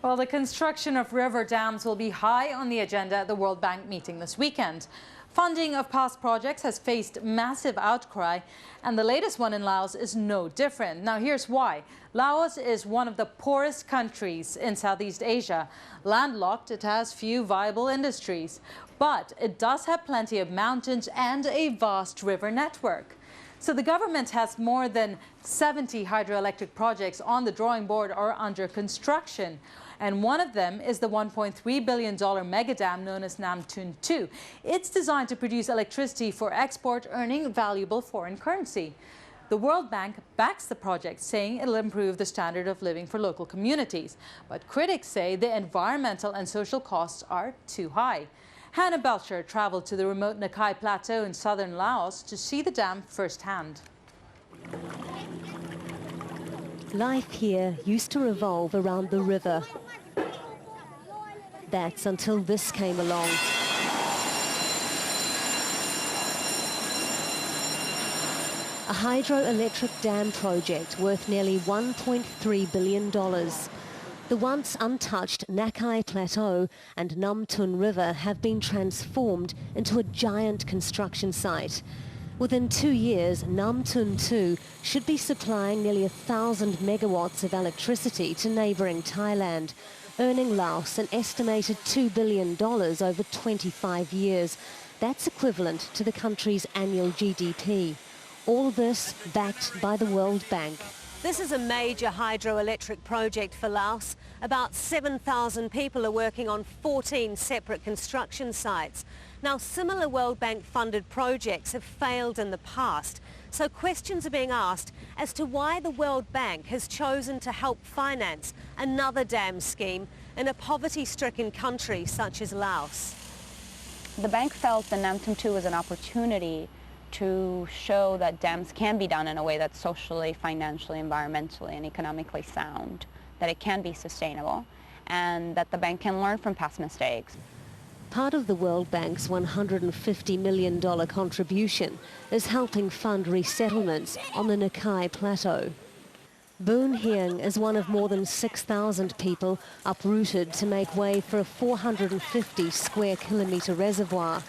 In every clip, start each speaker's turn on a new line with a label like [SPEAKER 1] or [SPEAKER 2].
[SPEAKER 1] Well, the construction of river dams will be high on the agenda at the World Bank meeting this weekend. Funding of past projects has faced massive outcry, and the latest one in Laos is no different. Now, here's why. Laos is one of the poorest countries in Southeast Asia. Landlocked, it has few viable industries, but it does have plenty of mountains and a vast river network. So the government has more than 70 hydroelectric projects on the drawing board or under construction. And one of them is the $1.3 billion mega dam known as Nam Ton 2. It's designed to produce electricity for export, earning valuable foreign currency. The World Bank backs the project, saying it'll improve the standard of living for local communities. But critics say the environmental and social costs are too high. Hannah Belcher traveled to the remote Nakai Plateau in southern Laos to see the dam firsthand.
[SPEAKER 2] Life here used to revolve around the river. That's until this came along. A hydroelectric dam project worth nearly $1.3 billion. The once untouched Nakai Plateau and Nam Ton River have been transformed into a giant construction site. Within 2 years, Nam Ton 2 should be supplying nearly 1,000 megawatts of electricity to neighbouring Thailand, earning Laos an estimated $2 billion over 25 years. That's equivalent to the country's annual GDP. All this backed by the World Bank. This is a major hydroelectric project for Laos. About 7,000 people are working on 14 separate construction sites. Now, similar World Bank-funded projects have failed in the past, so questions are being asked as to why the World Bank has chosen to help finance another dam scheme in a poverty-stricken country such as Laos.
[SPEAKER 3] The bank felt the Nam Ton 2 was an opportunity to show that dams can be done in a way that's socially, financially, environmentally, and economically sound, that it can be sustainable, and that the bank can learn from past mistakes.
[SPEAKER 2] Part of the World Bank's $150 million contribution is helping fund resettlements on the Nakai Plateau. Boon Hieng is one of more than 6,000 people uprooted to make way for a 450 square kilometre reservoir.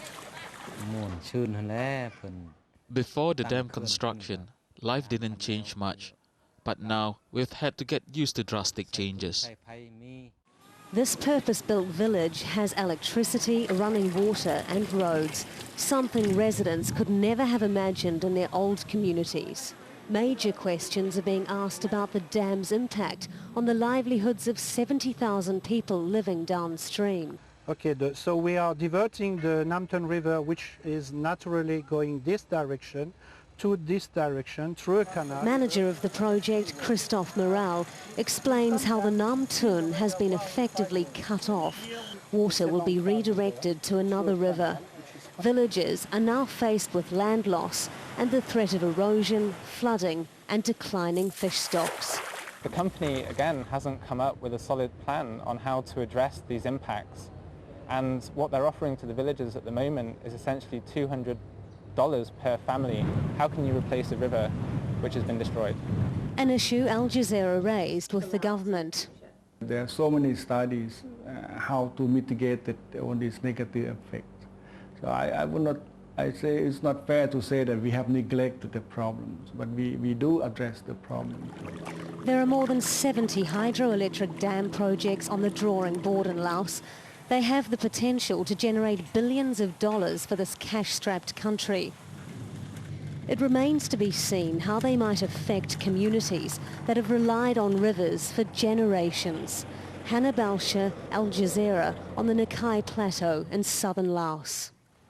[SPEAKER 4] Before the dam construction, life didn't change much, but now we've had to get used to drastic changes.
[SPEAKER 2] This purpose-built village has electricity, running water and roads, something residents could never have imagined in their old communities. Major questions are being asked about the dam's impact on the livelihoods of 70,000 people living downstream.
[SPEAKER 5] Okay, so we are diverting the Nam Ton River, which is naturally going this direction, to this direction through a canal.
[SPEAKER 2] Manager of the project, Christophe Morel, explains how the Nam Ton has been effectively cut off. Water will be redirected to another river. Villagers are now faced with land loss and the threat of erosion, flooding and declining fish stocks.
[SPEAKER 6] The company, again, hasn't come up with a solid plan on how to address these impacts. And what they're offering to the villagers at the moment is essentially $200 per family. How can you replace a river which has been destroyed?
[SPEAKER 2] An issue Al Jazeera raised with the government.
[SPEAKER 7] There are so many studies how to mitigate on this negative effect. So I say it's not fair to say that we have neglected the problems, but we do address the problem.
[SPEAKER 2] There are more than 70 hydroelectric dam projects on the drawing board in Laos. They have the potential to generate billions of dollars for this cash-strapped country. It remains to be seen how they might affect communities that have relied on rivers for generations. Hannah Belcher, Al Jazeera, on the Nakai Plateau in southern Laos.